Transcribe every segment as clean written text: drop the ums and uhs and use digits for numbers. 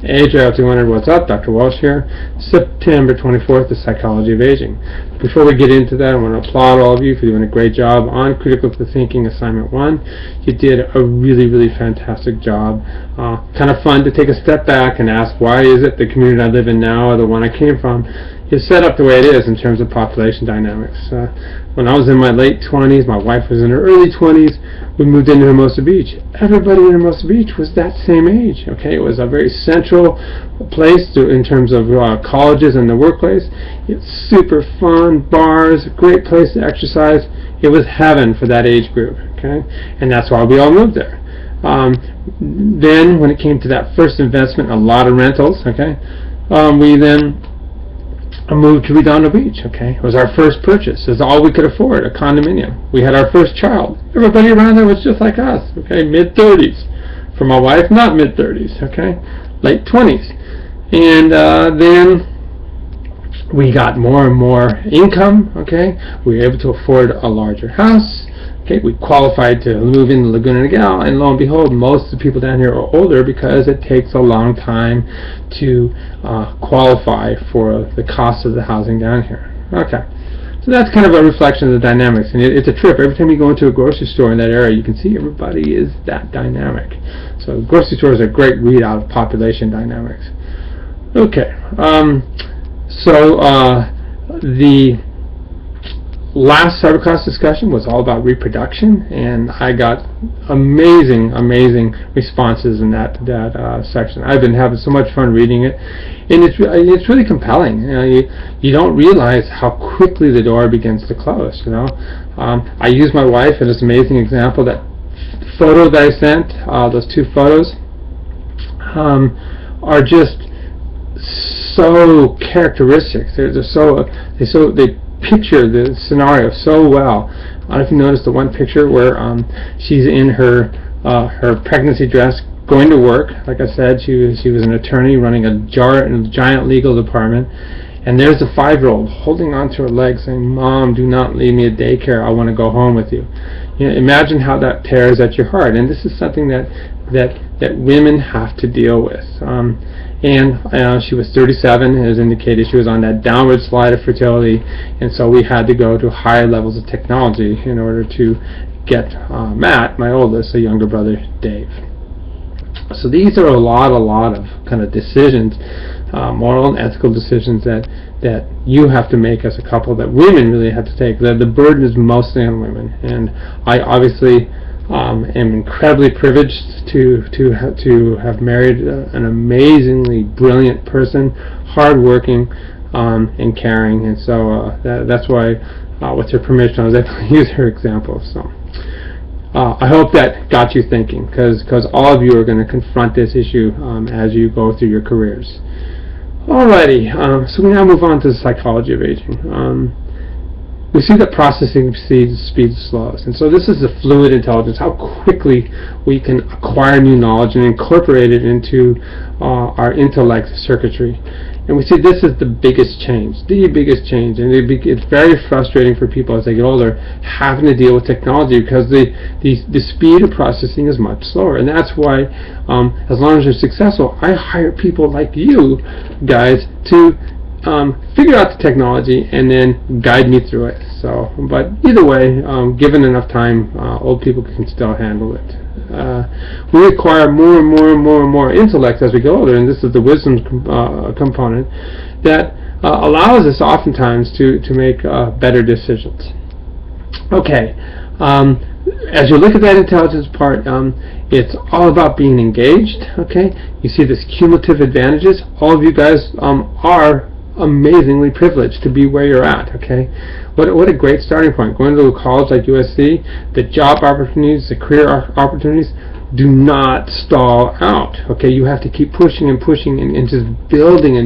Hey, J.L.T. Leonard, what's up? Dr. Walsh here. September 24th, The Psychology of Aging. Before we get into that, I want to applaud all of you for doing a great job on Critical Thinking Assignment 1. You did a really fantastic job. Kind of fun to take a step back and ask, why is it the community I live in now or the one I came from is set up the way it is in terms of population dynamics. When I was in my late 20s, my wife was in her early 20s, we moved into Hermosa Beach. Everybody in Hermosa Beach was that same age. Okay, it was a very central place in terms of colleges and the workplace. It's super fun, bars, great place to exercise. It was heaven for that age group. Okay, and that's why we all moved there. Then, when it came to that first investment, a lot of rentals. Okay, we then moved to Redondo Beach. Okay, it was our first purchase. It was all we could afford, a condominium. We had our first child. Everybody around there was just like us. Okay, mid-30s. For my wife, not mid-30s. Okay, late 20s. And then we got more and more income. Okay, we were able to afford a larger house. Okay, we qualified to move into Laguna Niguel, and lo and behold, most of the people down here are older because it takes a long time to qualify for the cost of the housing down here. Okay, so that's kind of a reflection of the dynamics, and it's a trip. Every time you go into a grocery store in that area, you can see everybody is that dynamic. So grocery stores are a great readout of population dynamics. Okay, the last cyberclass discussion was all about reproduction, and I got amazing responses in that section. I've been having so much fun reading it, and it's really compelling. You don't realize how quickly the door begins to close. I use my wife as this amazing example. That photo that I sent, those two photos, are just so characteristic. They picture the scenario so well. I don't know if you noticed the one picture where she's in her pregnancy dress going to work. Like I said, she was an attorney running a giant legal department, and there's the 5-year-old holding onto her leg saying, "Mom, do not leave me at daycare. I want to go home with you." Imagine how that tears at your heart. And this is something that women have to deal with. And she was 37, as indicated. She was on that downward slide of fertility, and so we had to go to higher levels of technology in order to get Matt, my oldest, a younger brother, Dave. So these are a lot of kind of decisions, moral and ethical decisions that you have to make as a couple, that women really have to take. The burden is mostly on women, and I obviously am incredibly privileged to have married an amazingly brilliant person, hardworking and caring, and so that's why, with her permission, I was able to use her example. So I hope that got you thinking, because all of you are going to confront this issue as you go through your careers. Alrighty, so we now move on to the psychology of aging. We see that processing speed slows, and so this is the fluid intelligence, how quickly we can acquire new knowledge and incorporate it into our intellect circuitry. And we see this is the biggest change, and it's very frustrating for people as they get older, having to deal with technology, because the speed of processing is much slower. And that's why, as long as you're successful, I hire people like you guys to figure out the technology and then guide me through it. So, but either way, given enough time, old people can still handle it. We acquire more and more intellect as we get older, and this is the wisdom component that allows us oftentimes to make better decisions. Okay, as you look at that intelligence part, it's all about being engaged. Okay, you see this cumulative advantages. All of you guys are amazingly privileged to be where you're at. Okay, what a great starting point. Going to a college like USC, the job opportunities, the career opportunities do not stall out. Okay, you have to keep pushing and just building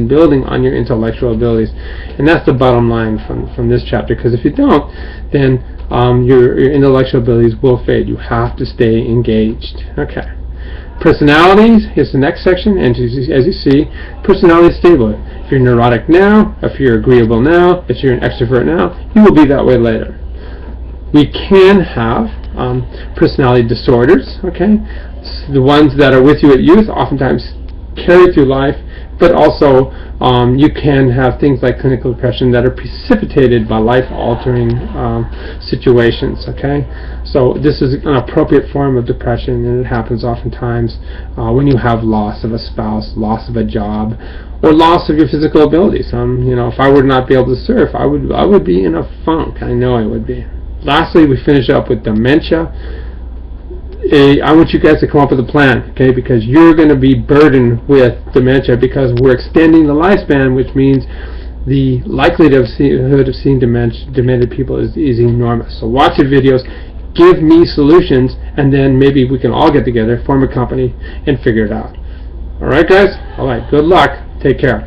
on your intellectual abilities, and that's the bottom line from this chapter, because if you don't, then your intellectual abilities will fade. You have to stay engaged. Okay. Personalities is the next section, and as you see, personality is stable. If you're neurotic now, if you're agreeable now, if you're an extrovert now, you will be that way later. We can have personality disorders. Okay, the ones that are with you at youth oftentimes carry through life, but also you can have things like clinical depression that are precipitated by life-altering situations. Okay, so this is an appropriate form of depression, and it happens oftentimes when you have loss of a spouse, loss of a job, or loss of your physical abilities. If I would not be able to surf, I would be in a funk. I know I would be. Lastly, we finish up with dementia. I want you guys to come up with a plan, okay? Because you're going to be burdened with dementia because we're extending the lifespan, which means the likelihood of seeing demented people is enormous. So watch your videos, give me solutions, and then maybe we can all get together, form a company, and figure it out. All right, guys? All right, good luck. Take care.